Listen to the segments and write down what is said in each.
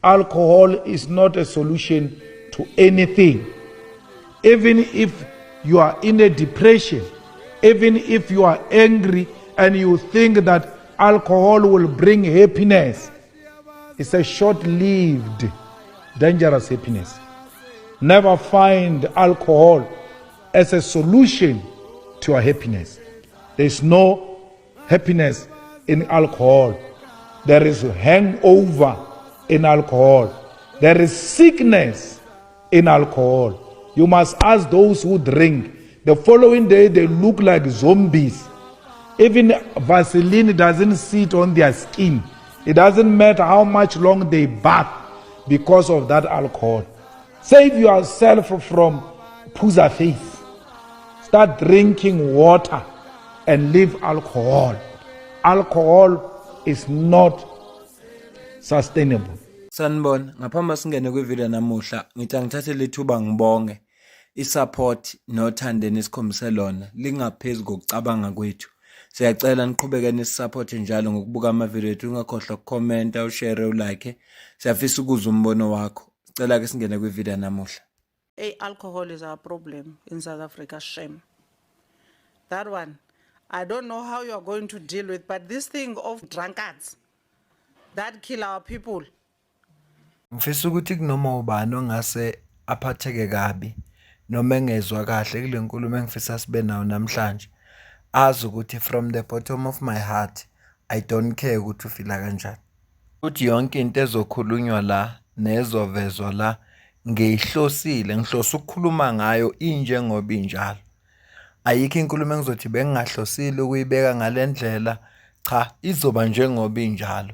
Alcohol is not a solution to anything. Even if you are in a depression, even if you are angry and you think that alcohol will bring happiness, it's a short-lived, dangerous happiness. Never find alcohol as a solution to your happiness. There is no happiness in alcohol. There is hangover in alcohol. There is sickness in alcohol. You must ask those who drink. The following day they look like zombies. Even Vaseline doesn't sit on their skin. It doesn't matter how much long they bath because of that alcohol. Save yourself from puza face. Start drinking water and leave alcohol. Alcohol is not sustainable. Sanibona, ngaphambi singene kwivideo namuhla, ngithi angithathe lethuba ngibonge isupport nothandeni esikhombise lona lingaphezulu kokucabanga kwethu. Siyacela niqhubeke nisupporte njalo ngokubuka amavideo ethu, ungakhohlwa ukucomment, ushare, ulike. Siyafisa ukuzwa umbono wakho. Sicela ke singene kwivideo namuhla. Alcohol is our problem in South Africa, shame. That one, I don't know how you are going to deal with, but this thing of drunkards that kill our people. Ngifisa ukuthi kunoma ubani ongase aphatheke kabi noma engezwa kahle kule nkulumo engifisa sibe nayo namhlanje, azi ukuthi from the bottom of my heart I don't care ukuthi ufila kanjani. Uthi yonke into ezokhulunywa la nezovezwa la ngiyihlosile, ngihlosa ukukhuluma ngayo injengoba injalo. Ayikho inkulumo engizothi bengingahlosile ukuyibeka ngalendlela, cha, izoba njengoba injalo.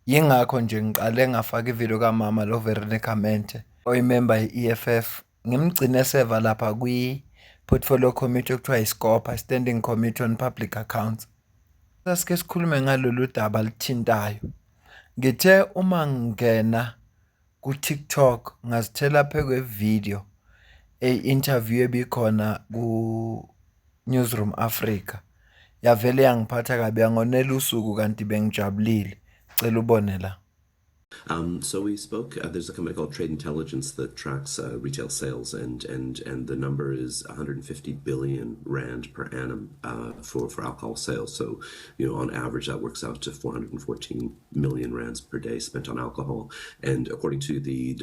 Yingakho nje ngiqale ngafaka ivideo kaMama lo Veronica Mente oyimember ye-EFF, ngimgcine seva lapha kwi-portfolio committee okuthiwa iSCOPA, Standing Committee on Public Accounts. Sasike sikhulume ngalolu daba lithintayo. Ngithe uma ngena ku-TikTok ngazithela phe kwe-video interview ebikhona ku-Newsroom Africa, yavele yangiphatha kabi, yangonela usuku kanti bengijabulile. Cela ubone la. So we spoke, there's a company called Trade Intelligence that tracks retail sales, and the number is 150 billion rand per annum for alcohol sales. So, you know, on average, that works out to 414 million rands per day spent on alcohol. And according to the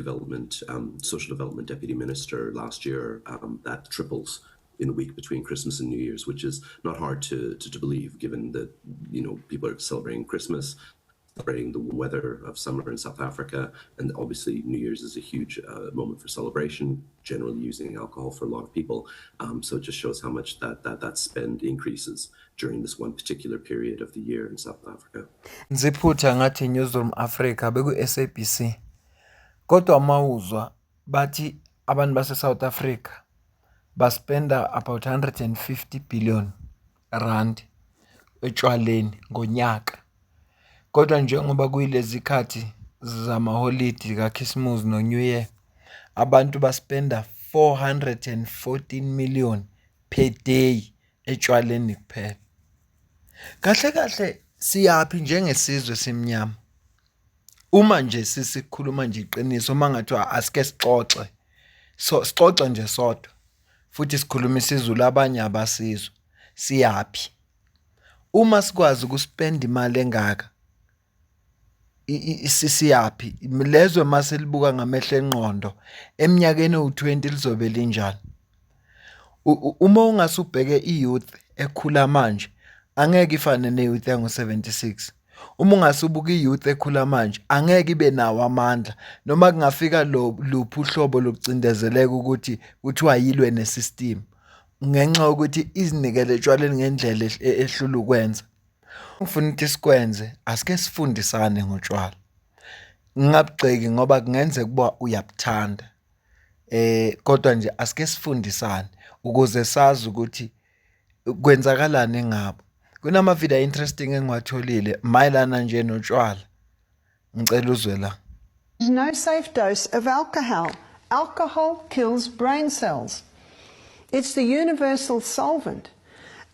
social development deputy minister last year, that triples in a week between Christmas and New Year's, which is not hard to believe, given that, you know, people are celebrating Christmas, celebrating the weather of summer in South Africa, and obviously New Year's is a huge moment for celebration, generally using alcohol for a lot of people. So it just shows how much that spend increases during this one particular period of the year in South Africa. Nziphutha ngathi Newsroom Africa beku-SABC. Kodwa mawuzwa bathi abantu base South Africa baspenda about 150 billion rand etshwaleni ngonyaka. Kodwa njengoba kuyilezi khathi zamaholidi kaKhisimusi no New Year, abantu baspenda 414 million per day etshwaleni kuphela. Kahle kahle siyapi njengesizwe simnyama? Uma nje sisikhuluma nje iqiniso, uma ngathiwa asike sixoxe. Sixoxe nje sodwa. Futhi sikhuluma isiZulu abanye abasizwe. Siyapi? Uma sikwazi ukuspend imali engaka, sisiyapi? Lezo mase libuka ngamehlo engqondo eminyakeni u20 lizobe linjani? Uma ungasubheke iyouth ekhula manje angeke ifane neyouth engu76. Uma ungasubuka iyouth ekhula manje angeke ibe nawo amandla noma kungafika luphi uhlobo lokucindezeleka ukuthi kuthiwa yilwe nesystem, ngenxa ukuthi izinikele etshwaleni ngendlela ehlula ukwenza. Ngifuna ukuthi sikwenze, asike sifundisane ngotshwala. Ngingabugxeki ngoba kungenzeka kuba uyabuthanda. Kodwa nje asike sifundisane ukuze sazi ukuthi kwenzakalani ngabo. Kunamavideo interesting engiwatholile mayelana nje notshwala. Ngicela uzwe la. There's no safe dose of alcohol. Alcohol kills brain cells. It's the universal solvent.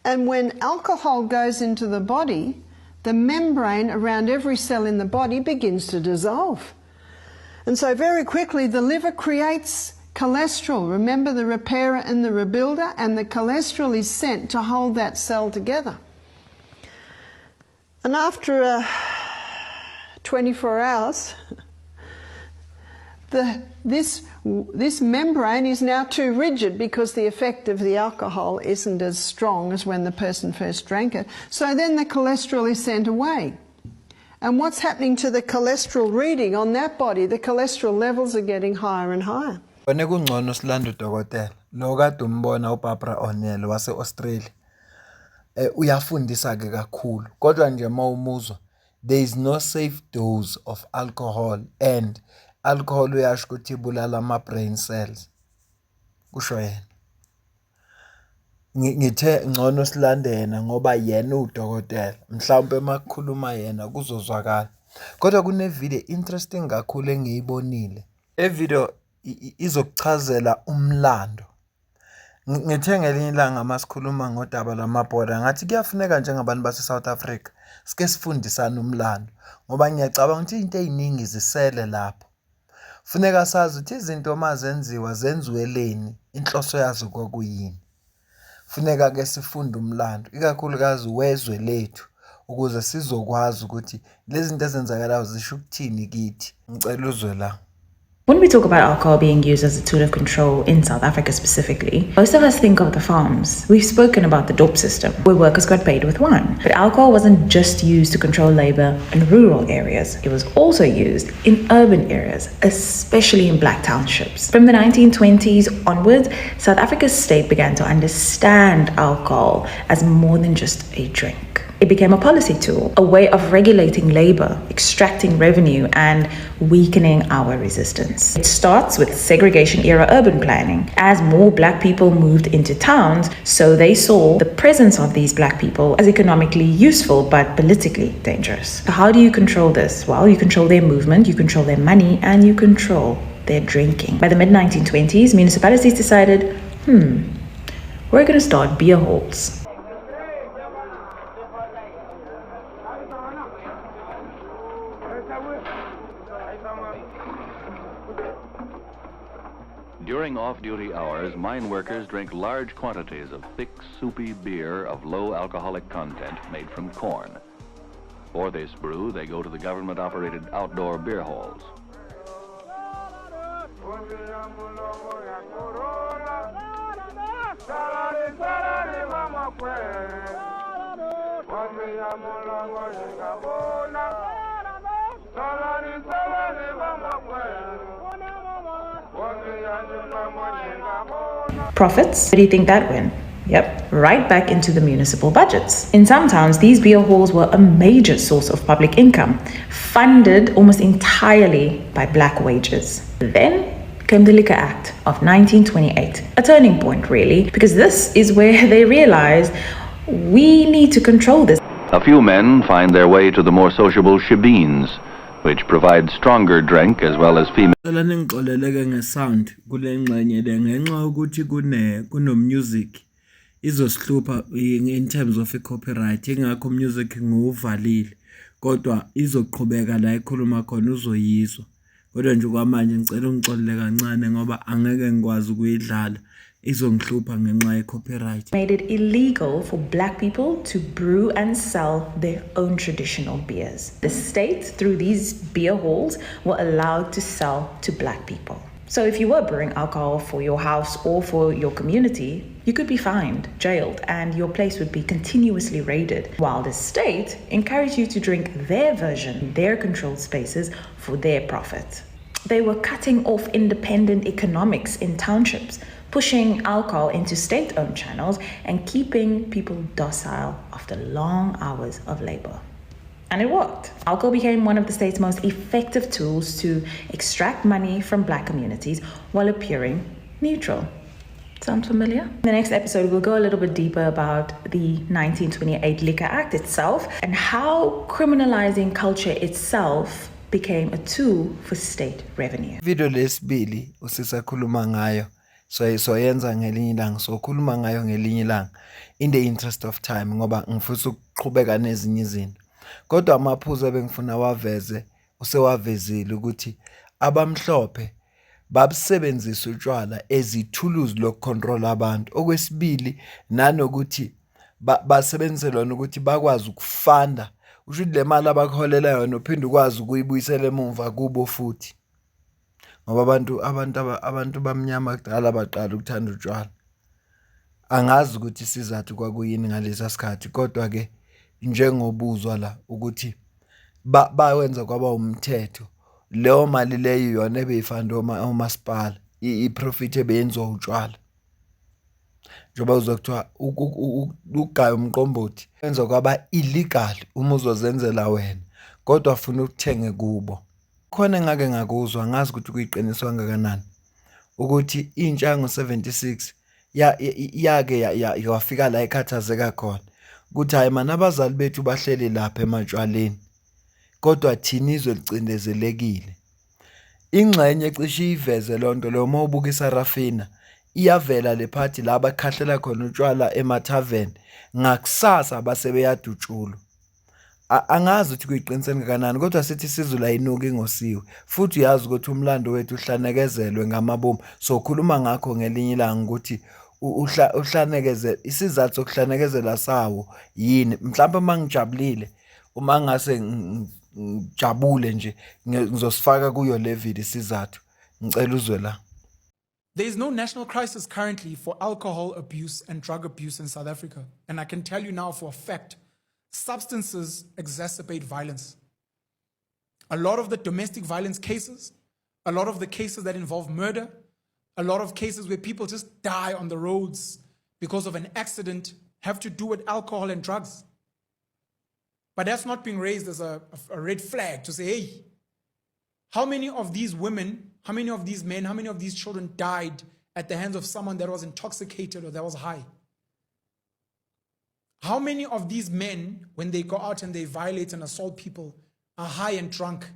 And when alcohol goes into the body, the membrane around every cell in the body begins to dissolve. And so very quickly the liver creates cholesterol. Remember the repairer and the rebuilder, and the cholesterol is sent to hold that cell together. And after 24 hours, this membrane is now too rigid because the effect of the alcohol isn't as strong as when the person first drank it. So then the cholesterol is sent away. And what's happening to the cholesterol reading on that body? The cholesterol levels are getting higher and higher. Kone kungcono silanda udokotela lo kade umbona uBarbara O'Neill wase-Australia. Uyafundisa ke kakhulu kodwa nje mawumuzwa there is no safe dose of alcohol, and alcohol uyasho ukuthi ibulala ama-brain cells. Kusho yena. Ngithe ngcono silande yena ngoba yena udokotela. Mhlawumbe emakhuluma yena kuzozwakala. Kodwa kunevideo interesting kakhulu engiyibonile. Evideo izokuchazela umlando. Ngithe ngelinye ilanga masikhuluma ngodaba lwamabhoda ngathi kuyafuneka njengabantu base-South Africa sike sifundisane umlando ngoba ngiyacabanga ukuthi into eziningi zisele lapho. Funeka sazi ukuthi izinto mazenziwa zenziweleni, inhloso yazo kwakuyini. Funeka ke sifunde umlando ikakhulukazi wezwe lethu ukuze sizokwazi ukuthi lezi zinto ezenzakalayo zisho ukuthini kithi. Ngicela uzwe la. When we talk about alcohol being used as a tool of control in South Africa specifically, most of us think of the farms. We've spoken about the DOP system, where workers got paid with wine. But alcohol wasn't just used to control labor in rural areas. It was also used in urban areas, especially in black townships. From the 1920s onwards, South Africa's state began to understand alcohol as more than just a drink. It became a policy tool, a way of regulating labor, extracting revenue, and weakening our resistance. It starts with segregation-era urban planning. As more black people moved into towns, so they saw the presence of these black people as economically useful but politically dangerous. So how do you control this? Well, you control their movement, you control their money, and you control their drinking. By the mid-1920s, municipalities decided, we're going to start beer halls. During off-duty hours, mine workers drink large quantities of thick, soupy beer of low alcoholic content made from corn. For this brew, they go to the government-operated outdoor beer halls. Profits? Where do you think that went? Yep, right back into the municipal budgets. In some towns, these beer halls were a major source of public income, funded almost entirely by black wages. Then came the Liquor Act of 1928, a turning point really, because this is where they realized we need to control this. A few men find their way to the more sociable shebeens, which provide stronger drink as well as female. Ningixoleleke ngesound kule ngxenye le ngenxa ukuthi kuno music izosihlupha in terms of copyright ingakho music nguvalile kodwa izoqhubeka la ikhuluma khona uzoyizwa kodwa nje kwamanje ngicela ungixolele kancane ngoba angeke ngikwazi ukuyidlala izongihlupha ngenxa ye copyright. Made it illegal for black people to brew and sell their own traditional beers. The state, through these beer halls, were allowed to sell to black people. So if you were brewing alcohol for your house or for your community, you could be fined, jailed, and your place would be continuously raided, while the state encouraged you to drink their version, their controlled spaces, for their profit. They were cutting off independent economics in townships, pushing alcohol into state-owned channels and keeping people docile after long hours of labor. And it worked. Alcohol became one of the state's most effective tools to extract money from black communities while appearing neutral. Sound familiar? In the next episode, we'll go a little bit deeper about the 1928 Liquor Act itself and how criminalizing culture itself became a tool for state revenue. Video lesibili usisakhuluma ngayo soyenza ngelinye ilanga sokhuluma ngayo ngelinye ilanga in the interest of time ngoba ngifisa ukuqhubeka nezinye izinto kodwa amaphuzu ebengifuna waveze usewavezile ukuthi abamhlophe babusebenzisa utshwala ezithuluzi lokucontrol abantu. Okwesibili nanokuthi basebenzise lona ukuthi bakwazi ukufanda, usho ukuthi le mali abakuholela yona uphinde ukwazi ukuyibuyisela emuva kubo futhi, ngoba abantu bamnyama kudala baqala ukuthanda utshwala. Angazi ukuthi isizathu kwakuyini ngalesa sikhathi, kodwa ke njengobuzwa la ukuthi bawenza kwaba umthetho, leyo mali leyo yona ebeyifanda omasipala, i-profit ebeyenziwa utshwala. Njengoba uzokuthiwa ukugaya umqombothi wenza kwaba illegal uma uzozenzela wena, kodwa afuna ukuthenge kubo. Khona engake ngakuzwa, ngazi ukuthi kuyiqiniso kangakanani, ukuthi intsha yango-76 yake yafika la ekhathazeka khona ukuthi hayi man, abazali bethu bahleli lapha ematshwaleni kodwa thina izwe licindezelekile. Ingxenye ecishe iveze lonto leyo uma ubuka iSarafina iyavela le phathi la bakhahlela khona utshwala emathaveni, ngakusasa basebeyadutshulwa. Angazi ukuthi kuyiqiniso kangakanani, kodwa sithi sizwe la inuka ingosiwe, futhi uyazi ukuthi umlando wethu uhlanekezelwe ngamabomu. So khuluma ngakho ngelinye ilanga ukuthi uhlanekeze, isizathu sokuhlanekezela sawo yini. Mhlawumbe mangijabulile, uma ngase ngijabule nje, ngizosifaka kuyo le video isizathu. Ngicela uzwe la. There is no national crisis currently for alcohol abuse and drug abuse in South Africa. And I can tell you now for a fact, substances exacerbate violence. A lot of the domestic violence cases, a lot of the cases that involve murder, a lot of cases where people just die on the roads because of an accident have to do with alcohol and drugs. But that's not being raised as a red flag to say, hey, how many of these women, how many of these men, how many of these children died at the hands of someone that was intoxicated or that was high? How many of these men, when they go out and they violate and assault people, are high and drunk?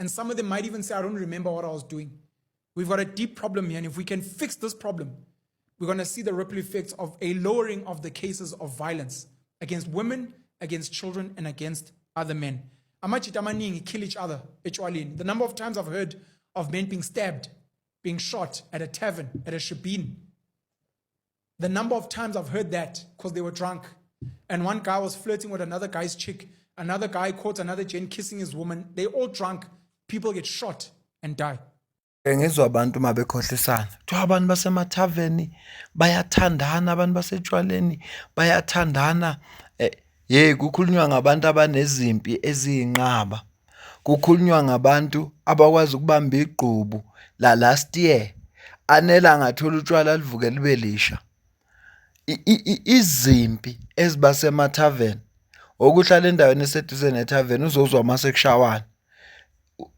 And some of them might even say, I don't remember what I was doing. We've got a deep problem here, and if we can fix this problem, we're going to see the ripple effects of a lowering of the cases of violence against women, against children, and against other men. Amachita amaningi kill each other. The number of times I've heard of men being stabbed, being shot at a tavern, at a shebeen. The number of times I've heard that because they were drunk. And one guy was flirting with another guy's chick. Another guy caught another Jane kissing his woman. They all drunk. People get shot and die. Ngizwa abantu mabekhohlisana kuthiwa abantu basemathaveni bayathandana, abantu basetshwaleni bayathandana. Kukhulunywa ngabantu abanezimpi eziyinqaba, kukhulunywa ngabantu abakwazi ukubamba igqubu la last year anela ngathola utshwala livuke libe lisha. Izimpi ezibasemathaveni, okuhlala endaweni eseduze nethaveni uzozwa mase kushawana.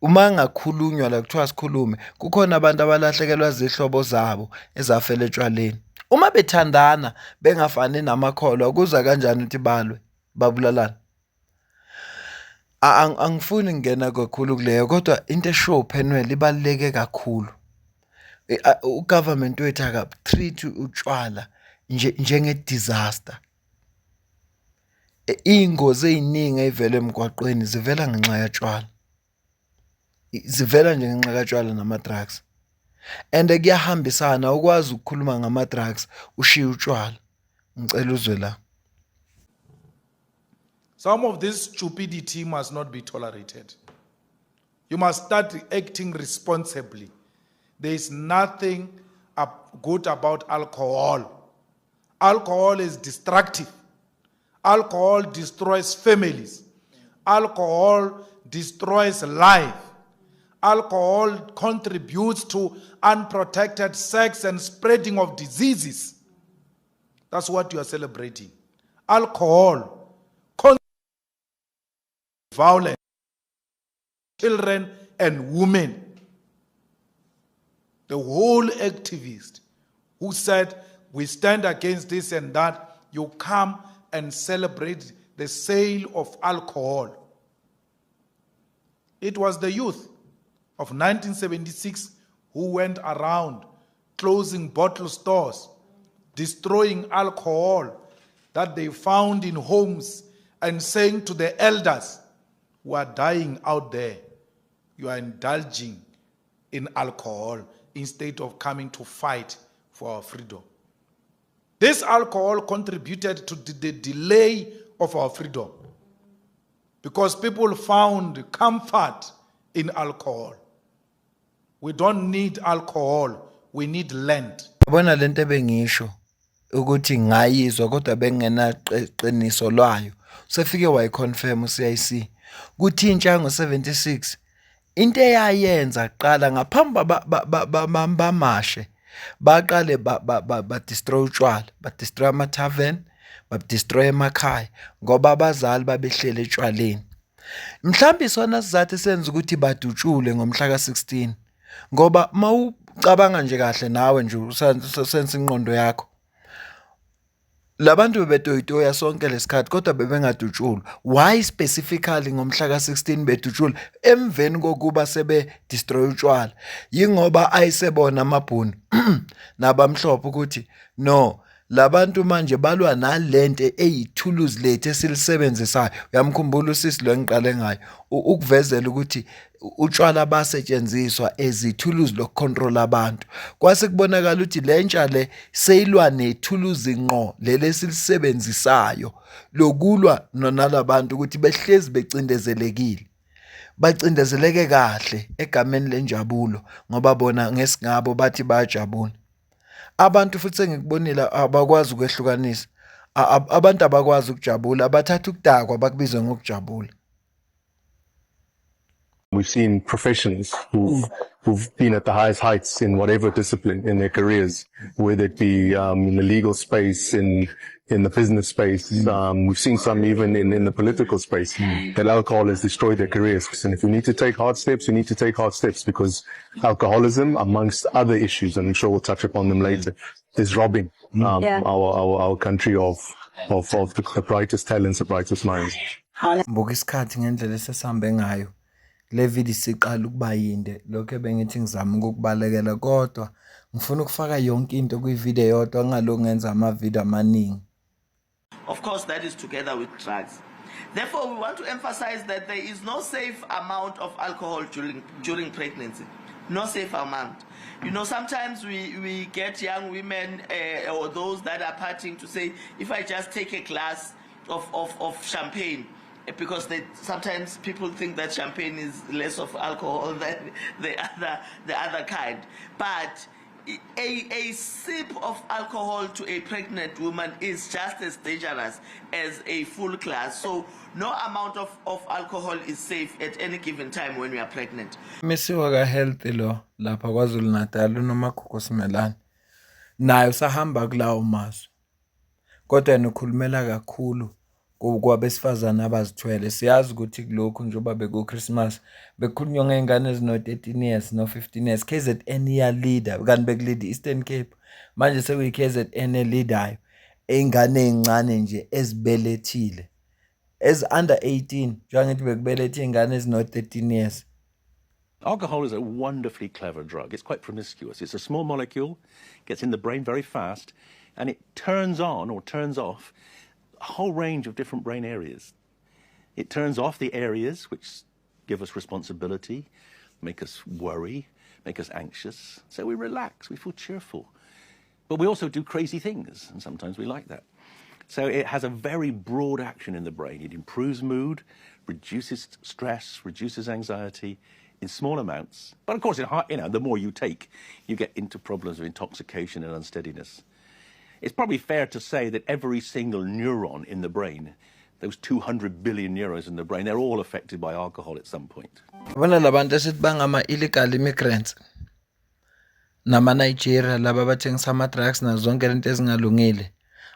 Uma ngakhulunywa la kuthiwa sikhulume, kukhona abantu abalahlekelwa zihlobo zabo ezafela etshwaleni. Uma bethandana bengafani namakholwa, kuza kanjani ukuthi balwe babulalana? Angifuni ngena kakhulu kuleyo, kodwa into eshow Phenwel ibaluleke kakhulu. Ugovernment wethu akatreat utshwala njenge disaster. Ingozi eziningi ezivela emgwaqweni zivela ngenxa yetshwala. Zivela nje ngenxa katshwala nama drugs. And kuyahambisana ukwazi ukukhuluma ngama drugs ushiya utshwala. Ngicela uzwe la. Some of this stupidity must not be tolerated. You must start acting responsibly. There is nothing good about alcohol. Alcohol is destructive. Alcohol destroys families. Alcohol destroys life. Alcohol contributes to unprotected sex and spreading of diseases. That's what you are celebrating. Alcohol violence, children and women. The whole activist who said we stand against this and that, you come and celebrate the sale of alcohol. It was the youth of 1976 who went around closing bottle stores, destroying alcohol that they found in homes, and saying to the elders who are dying out there, you are indulging in alcohol instead of coming to fight for our freedom. This alcohol contributed to the delay of our freedom because people found comfort in alcohol. We don't need alcohol, we need land. Yabona lento ebengisho ukuthi ngayizwa kodwa bengenaqiniso lwayo. Usefike wayiconfirm uCIC ukuthi intsha ngo76 into eyayenza kuqala ngaphambi bamashe baqale ba destroy utshwala, ba destroy ama tavern, ba destroy emakhaya ngoba abazali babehlele etshwaleni. Mhlawumbe isona sizathu senza ukuthi badutshule ngomhla ka16 ngoba mawucabanga nje kahle nawe nje usenza ingqondo yakho. Labantu bebetoyitoya sonke lesikhathi kodwa bebengadutshulwa. Why specifically ngomhla ka16 bedutshula emveni kokuba sebe destroy utshwala? Yingoba ayisebona amabhunu nabamhlophe ukuthi no, labantu manje balwa nalento eyithuluzi lethu esilisebenzisayo. Uyamkhumbula usisi lo engiqale ngayo ukuvezela ukuthi utshwala basetshenziswa ezithuluzi lokucontrol abantu. Kwase kubonakala ukuthi lentsha le seyilwa nethuluzi ngqo leli esilisebenzisayo lokulwa nalabantu ukuthi behlezi becindezelekile. Bacindezeleke kahle egameni lenjabulo ngoba bona ngesingabo bathi bayajabula. Abantu futhi engikubonile abakwazi ukwehlukanisa. Abantu abakwazi ukujabula abathatha ukudakwa bakubize ngokujabula. We've seen professionals who've been at the highest heights in whatever discipline in their careers, whether it be in the legal space, in the business space. We've seen some even in the political space that alcohol has destroyed their careers. And if you need to take hard steps, you need to take hard steps because alcoholism, amongst other issues, and I'm sure we'll touch upon them later, is robbing our country of the brightest talents, the brightest minds. Mbuka isikhathi ngendlela esesambe ngayo. Le video siqala ukuba yinde lokho bengithi ngizama ukukubalekela kodwa ngifuna ukufaka yonke into kwivideo yodwa ngaloko ngenza ama video amaningi. Of course, that is together with drugs. Therefore, we want to emphasize that there is no safe amount of alcohol during pregnancy. No safe amount. You know, sometimes we get young women or those that are partying to say, if I just take a glass of champagne, because sometimes people think that champagne is less of alcohol than the other kind. But a sip of alcohol to a pregnant woman is just as dangerous as a full glass. So no amount of alcohol is safe at any given time when we are pregnant. Mesiwa ka healthy lo lapha KwaZulu Natal uNomakhukho Simelane nayo sahamba kulawo mazwe. Kodwa nokhulumela kakhulu kwabesifazana abazithwele. Siyazi ukuthi kulokhu njengoba beku Christmas bekhulunywa ngezingane ezino 13 years no 15 years. KZN ya leader kanti bekulida Eastern Cape. Manje sekuyi KZN leader ingane ezincane nje ezibelethile. As under 18 njengoba bekubelethe ingane ezino 13 years. Alcohol is a wonderfully clever drug. It's quite promiscuous. It's a small molecule, gets in the brain very fast, and it turns on or turns off a whole range of different brain areas. It turns off the areas which give us responsibility, make us worry, make us anxious. So we relax, we feel cheerful. But we also do crazy things, and sometimes we like that. So it has a very broad action in the brain. It improves mood, reduces stress, reduces anxiety in small amounts. But of course, the more you take, you get into problems of intoxication and unsteadiness. It's probably fair to say that every single neuron in the brain, those 200 billion neurons in the brain, they're all affected by alcohol at some point. Bona labantu esithi bangama illegal immigrants nama Nigeria laba bathengisa ama drugs na zonke lento ezingalungile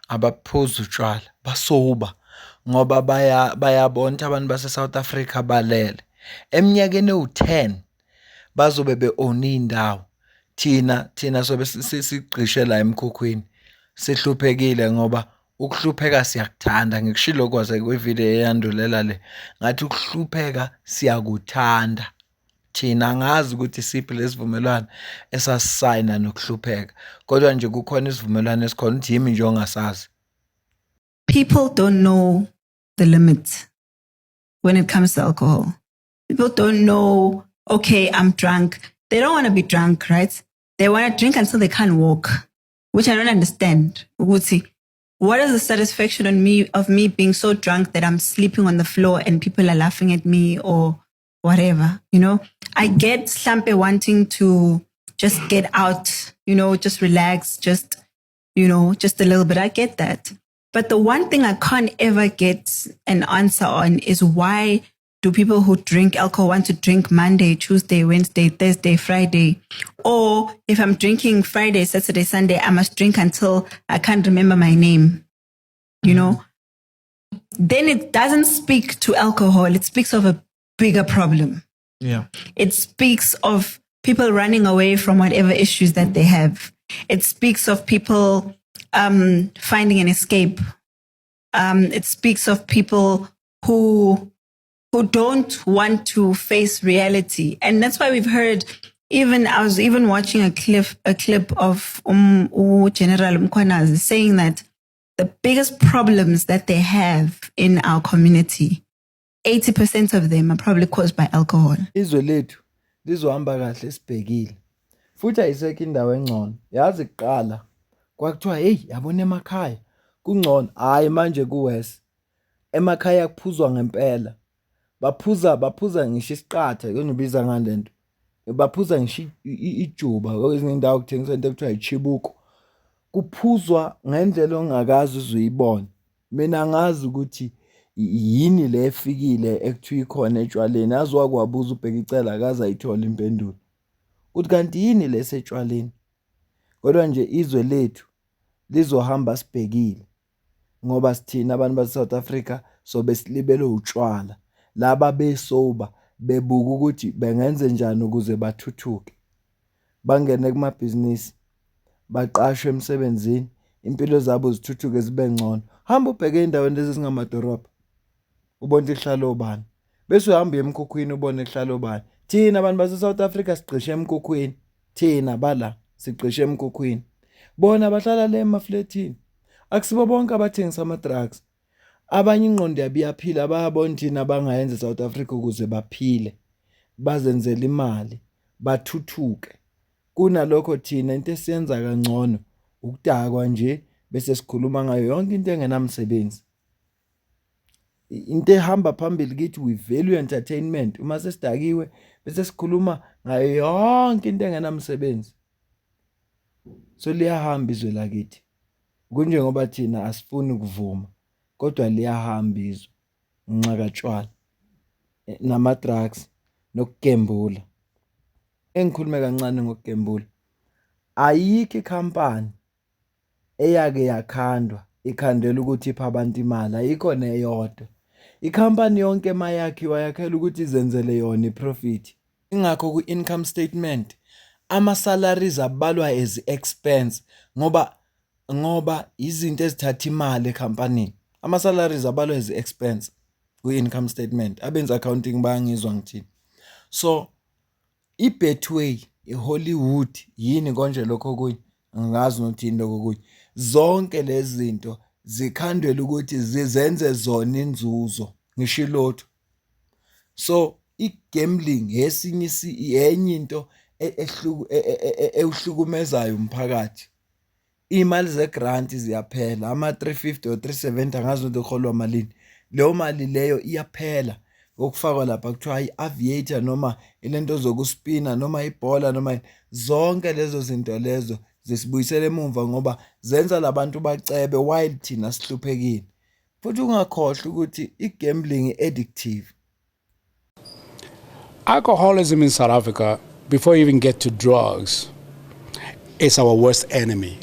abaphuza utshwala basoba ngoba bayabona abantu base South Africa balele eminyakeni u10 bazobe beown indawo thina sobe sigqishe la emkhukhwini sihluphekile ngoba ukuhlupheka siyakuthanda ngikushilo kwaze kwevideo eyandulela le ngathi ukuhlupheka siyakuthanda thina ngazi ukuthi siphi lesivumelwano esasayina nokuhlupheka kodwa nje kukhona isivumelwano esikhona uthi yimi nje ongasazi. People don't know the limits when it comes to alcohol. People don't know okay, I'm drunk. They don't want to be drunk, right? They want to drink until they can't walk, which I don't understand. What is the satisfaction of me being so drunk that I'm sleeping on the floor and people are laughing at me or whatever, you know? I get Slampe wanting to just get out, you know, just relax, just a little bit. I get that. But the one thing I can't ever get an answer on is why do people who drink alcohol want to drink Monday, Tuesday, Wednesday, Thursday, Friday? Or if I'm drinking Friday, Saturday, Sunday, I must drink until I can't remember my name, you know? Then it doesn't speak to alcohol. It speaks of a bigger problem. Yeah. It speaks of people running away from whatever issues that they have. It speaks of people finding an escape. It speaks of people who don't want to face reality. And that's why we've heard, I was watching a clip of General Mkhwanazi saying that the biggest problems that they have in our community, 80% of them are probably caused by alcohol. Izwe lethu lizohamba kahle sibhekile. Futhi ayisekho indawo engcono. Yazi kuqala kwakuthiwa hey yabona emakhaya kungcono, hayi manje kuwes. Emakhaya kuphuzwa ngempela. Baphuza ngisho isiqatha yonibiza ngandento. Baphuza ngisho ijuba kwezinye indawo kuthengiswa into ekuthiwa ichibuko. Kuphuzwa ngendlela ongakazi uzuyibona. Mina ngazi ukuthi yini le efikile ekuthiwa ikhona etshwaleni. Azwa kwabuza ubheka icela akaza ayithola impendulo. Uthi kanti yini lesetshwaleni? Kodwa nje izwe lethu lizohamba sibhekile ngoba sithina abantu base South Africa so besilibele utshwala. Laba besoba bebuka ukuthi bengenze njani ukuze bathuthuke. Bangene kumabhizinisi, baqashwe emsebenzini, impilo zabo zithuthuke zibe ngcono. Hamba ubheke endaweni lezi ezingamadolobha. Ubone ihlalo obani. Bese uhamba emkhukhwini ubone ihlalo obani. Thina abantu base South Africa siqishe emkhukhwini. Thina bala siqishe emkhukhwini. Bona bahlala le emafletini. Akusibo bonke abathengisa ama drugs. Abanye ingqondo yabiyaphila bayabona thina bangayenza South Africa ukuze baphile. Bazenzele imali, bathuthuke. Kunalokho thina into esiyenza kangcono ukudakwa nje bese sikhuluma ngayo yonke into engenamsebenzi. Into ehamba phambili kithi we value entertainment. Uma sesidakiwe bese sikhuluma ngayo yonke into engenamsebenzi. So liyahamba izwe lakithi. Kunje ngoba thina asifuni ukuvuma kodwa liyahamba izwe ngenxa katshwala nama drugs nokugembula. Engikhulume kancane ngokugembula. Ayikho ikhampani eyake yakhandwa ikhandela ukuthi ipha abantu imali, ayikho neyodwa. Ikhampani yonke mayakhiwa yakhela ukuthi izenzele yona iprofit. Ingakho ku-income statement ama salaries abalwa as expense ngoba izinto ezithatha imali ekhampanini. Ama salaries abalwa as expense ku-income statement. Abenza accounting bayangizwa ngithini. So iBetway, iHollywood, yini konje lokho kunye angazi nothini lokho kunye. Zonke lezi zinto zikhandwela ukuthi zizenze zona inzuzo ngisho lotho. So igambling yenye into ehlukumezayo umphakathi. Imali zegrant ziyaphela, ama 350 or 370 angazi ukuthi ukholwa malini. Leyo mali leyo iyaphela okufakwa lapha kuthiwa i-aviator noma ilento zokuspina noma ibhola noma zonke lezo zinto lezo zisibuyisela emumva ngoba zenza labantu bacebe while thina sihluphekile. Futhi ungakhohlwa ukuthi igambling addictive. Alcoholism in South Africa, before you even get to drugs, is our worst enemy.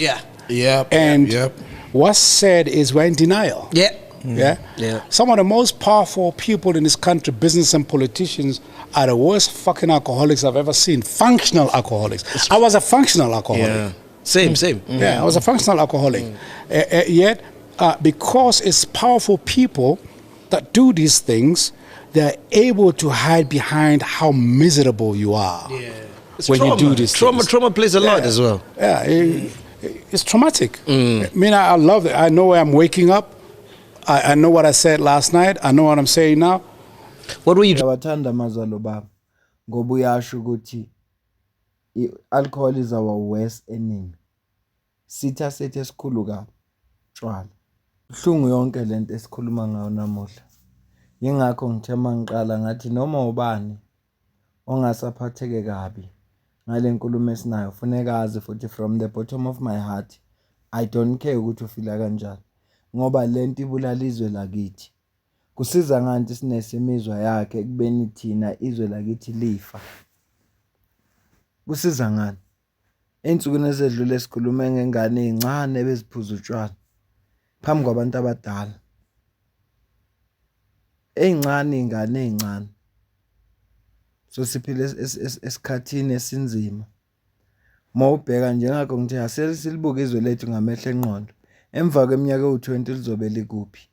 What's sad is we're in denial. Some of the most powerful people in this country, business and politicians, are the worst fucking alcoholics I've ever seen. Functional alcoholics. I was a functional alcoholic. Same. I was a functional alcoholic. Yet, because it's powerful people that do these things, they're able to hide behind how miserable you are when you do this. Trauma plays a lot as well. It's traumatic. I mean, I love it. I know where I'm waking up. I know what I said last night. I know what I'm saying now. What were you? Abathanda mazalo baba. ngoba uyasho ukuthi alcohol is our worst enemy. Sitha sethu esikhulu kabi tshwala. Buhlungu yonke lento esikhuluma ngayo namuhla. Yingakho ngithe mangiqala ngathi noma ubani ongasaphatheke kabi ngale nkulumo esinayo funeka azi futhi from the bottom of my heart I don't care ukuthi ufila kanjani ngoba lento ibulala izwe lakithi. Kusiza ngani sinesimizwa yakhe ekubeni thina izwe lakithi lifa. Kusiza ngani? Einsukwini ezedlule sikhulume ngengane ezincane ebeziphuza utshwala phambi kwabantu abadala. Ezincane ingane ezincane. So siphile esikhathini esinzima. Mawubheka njengakho ngithi aselibuka izwe lethu ngamehlo engqondo. Emva kweminyaka ewu20 lizobe likuphi?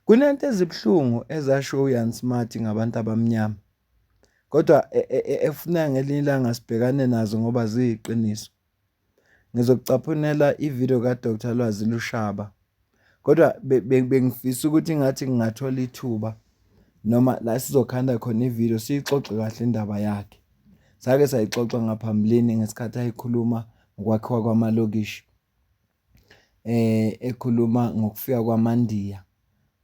Kunento ezibhlungu ezasho uYan Smart ngabantu abamnyama. Kodwa efuna ngelinye ilanga sibhekane nazo ngoba ziyiqiniso. Ngizokucaphunela ivideo kaDr Lwazi Lushaba. Kodwa bengifisa ukuthi ngathi ngingathola ithuba noma la sizokhanda khona ivideo siyixoxe kahle indaba yakhe. Sake sayixoxa ngaphambilini ngesikhathi ayikhuluma ngokwakhiwa kwamalokishi. Ekhuluma ngokufika kwamandiya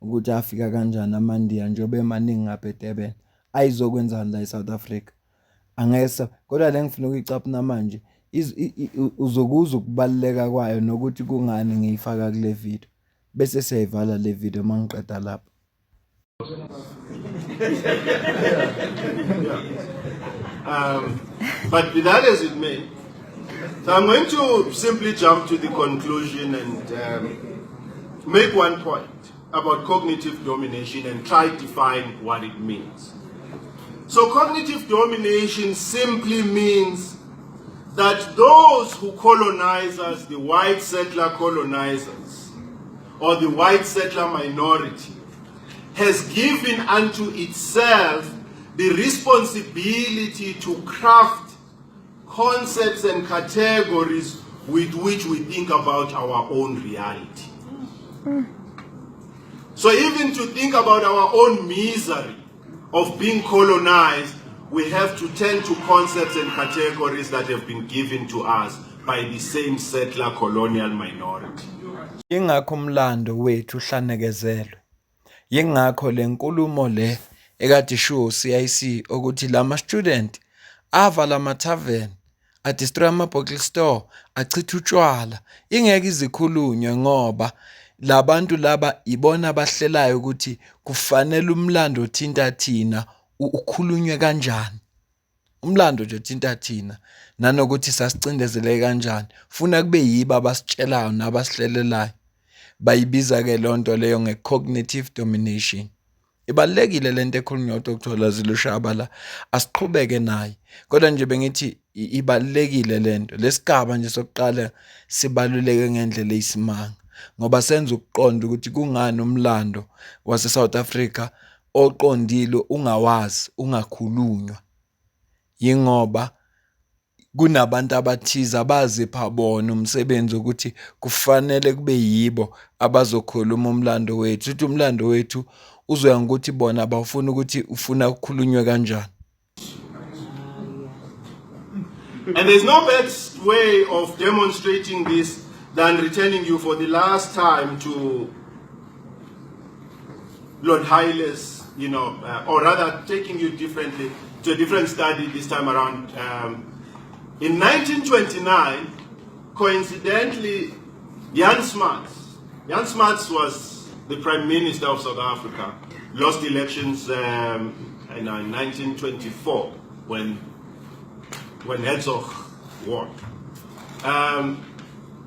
ukuthi afika kanjani amandiya njengoba emaningi ngapha eDurban. Ayizokwenzani la eSouth Africa. Angese kodwa le ngifuna ukuyicaphuna manje uzokuzwa ukubaleka kwayo nokuthi kungani ngiyifaka kule video. Bese siyayivala le video mangiqeda lapha. But be that as it may, so I'm going to simply jump to the conclusion and make one point about cognitive domination and try to define what it means. So cognitive domination simply means that those who colonize us, the white settler colonizers, or the white settler minority, has given unto itself the responsibility to craft concepts and categories with which we think about our own reality. So even to think about our own misery of being colonized, we have to turn to concepts and categories that have been given to us by the same settler colonial minority. Yingakho umlando wethu uhlanekezelwe. Yingakho lenkulumo le ekade show CIC ukuthi lama student avala ama tavern, a destroy ama bottle store, achitha utshwala. Ingeke izikhulunywe ngoba labantu laba ibona abahlelayo ukuthi kufanele umlando othinta thina ukhulunywe kanjani. Umlando nje othinta thina nanokuthi sasicindezele kanjani. Funa kube yibo abasitshelayo nabasihlelelayo. Bayibiza ke lonto leyo ngecognitive domination. Ibalekile lento ekhulunywa uDr Lwazi Lushaba la asiqhubeke naye. Kodwa nje bengithi ibalekile lento. Lesigaba nje sokuqala sibaluleke ngendlela eyisimanga. Ngoba senza ukuqonda ukuthi kungani umlando wase South Africa oqondile ungawazi ungakhulunywa. Yingoba kunabantu abathiza abazipha bona umsebenzi ukuthi kufanele kube yibo abazokhuluma umlando wethu. Uthi umlando wethu uzoya ngokuthi bona abafuna ukuthi ufuna ukukhulunywe kanjani. And there's no best way of demonstrating this than returning you for the last time to Lord Heile's, or rather taking you differently to a different study this time around. In 1929, coincidentally, Jan Smuts was the Prime Minister of South Africa, lost elections in 1924 when Herzog won.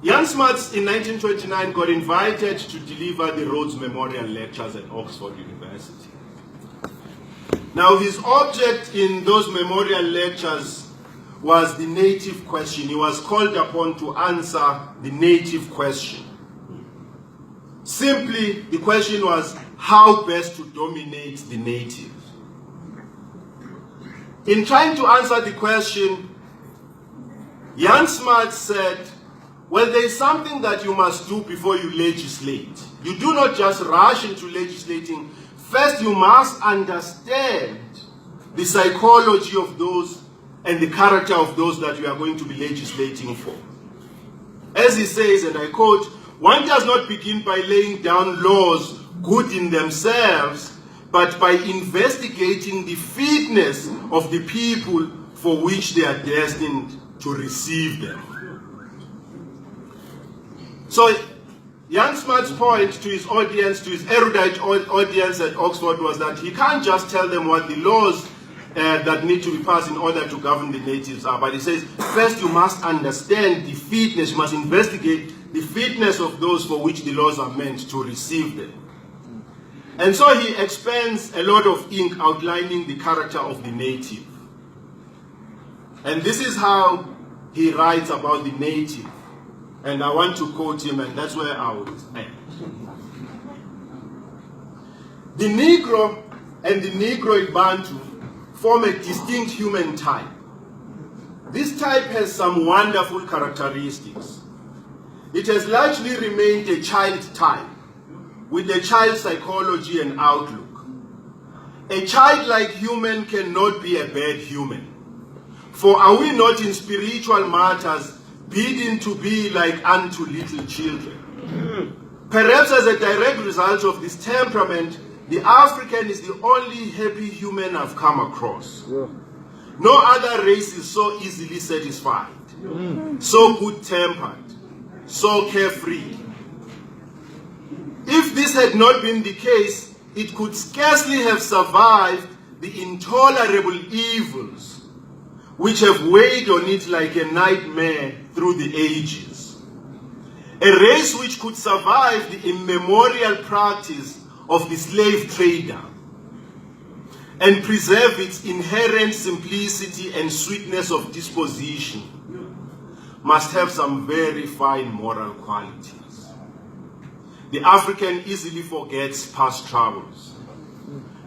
Jan Smuts in 1929 got invited to deliver the Rhodes Memorial Lectures at Oxford University. Now his object in those memorial lectures was the native question. He was called upon to answer the native question. Simply, the question was how best to dominate the natives. In trying to answer the question, Jan Smuts said, well, there is something that you must do before you legislate. You do not just rush into legislating. First, you must understand the psychology of those and the character of those that we are going to be legislating for. As he says, and I quote, "One does not begin by laying down laws good in themselves, but by investigating the fitness of the people for which they are destined to receive them." So Jan Smuts' point to his audience, to his erudite audience at Oxford, was that he can't just tell them what the laws that need to be passed in order to govern the natives are, but he says, first you must understand the fitness, you must investigate the fitness of those for which the laws are meant to receive them. And so he expends a lot of ink outlining the character of the native. And this is how he writes about the native. And I want to quote him, and that's where I will end. "The Negro and the Negroid Bantu form a distinct human type. This type has some wonderful characteristics. It has largely remained a child type, with a child's psychology and outlook. A childlike human cannot be a bad human. For are we not in spiritual matters bidden to be like unto little children? Perhaps as a direct result of this temperament, the African is the only happy human I've come across. No other race is so easily satisfied, so good-tempered, so carefree. If this had not been the case, it could scarcely have survived the intolerable evils which have weighed on it like a nightmare through the ages. A race which could survive the immemorial practice of the slave trader and preserve its inherent simplicity and sweetness of disposition must have some very fine moral qualities. The African easily forgets past troubles.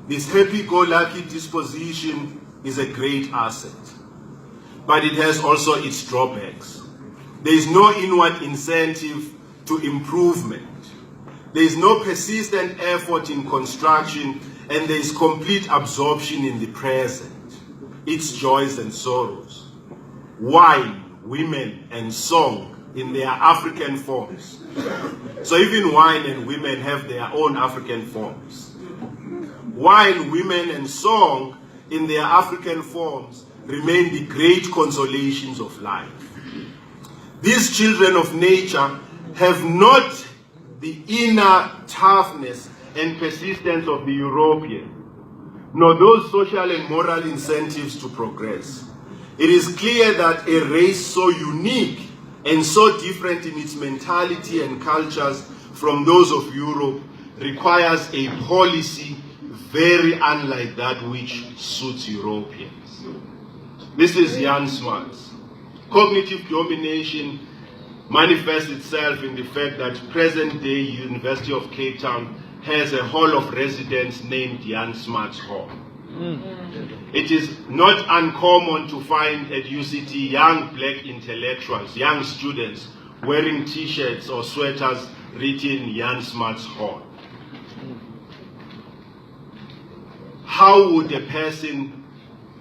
This happy-go-lucky disposition is a great asset, but it has also its drawbacks. There is no inward incentive to improvement. There is no persistent effort in construction, and there is complete absorption in the present, its joys and sorrows. Wine, women, and song in their African forms. So even wine and women have their own African forms. Wine, women, and song in their African forms remain the great consolations of life. These children of nature have not the inner toughness and persistence of the European, nor those social and moral incentives to progress. It is clear that a race so unique and so different in its mentality and cultures from those of Europe requires a policy very unlike that which suits Europeans. This is Jan Smuts. Cognitive domination manifests itself in the fact that present-day University of Cape Town has a hall of residence named Jan Smuts Hall. It is not uncommon to find at UCT young black intellectuals, young students, wearing t-shirts or sweaters written Jan Smuts Hall. How would a person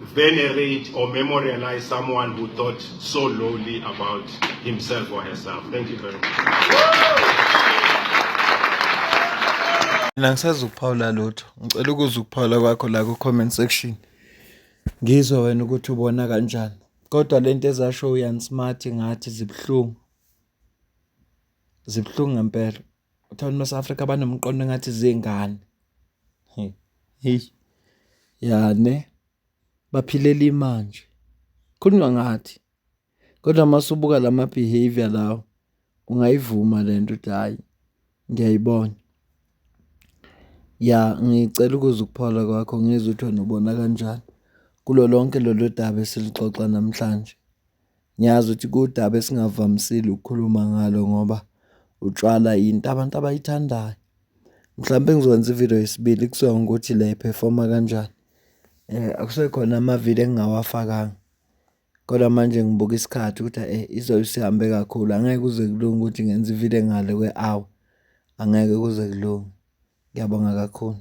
venerate or memorialize someone who thought so lowly about himself or herself? Thank you very much. Mina ngisazukuphawula lutho. Ngicela ukuzukuphawula kwakho la ku-comment section. Ngizwe wena ukuthi ubona kanjani. Kodwa lento ezasho uYan Smart ngathi zibuhlungu. Zibuhlungu ngempela. Uthanda uMasAfrika banomqondo ngathi zingane. Hey. Yane. Baphilela imanje. Khulunywa ngathi. Kodwa masubuka lama behavior lawo ungayivuma lento ukuthi hayi ngiyayibona. Ya ngicela ukuzukuphawula kwakho ngizwe ukuthi wena ubona kanjani kulo lonke lolu daba esilixoxa namhlanje. Ngiyazi ukuthi kudaba esingavamisile ukukhuluma ngalo ngoba utshwala into abantu abayithandayo. Mhlawumbe ngizokwenza ivideo yesibili kusuka ukuthi la iperforma kanjani. Akusekhona ama-video engingawafakanga. Kodwa manje ngibuka isikhathi ukuthi izobe sihambe kakhulu. Angeke kuze kulunge ukuthi ngenze ivideo ngale kwe-hour. Angeke kuze kulunge. Ngiyabonga kakhulu.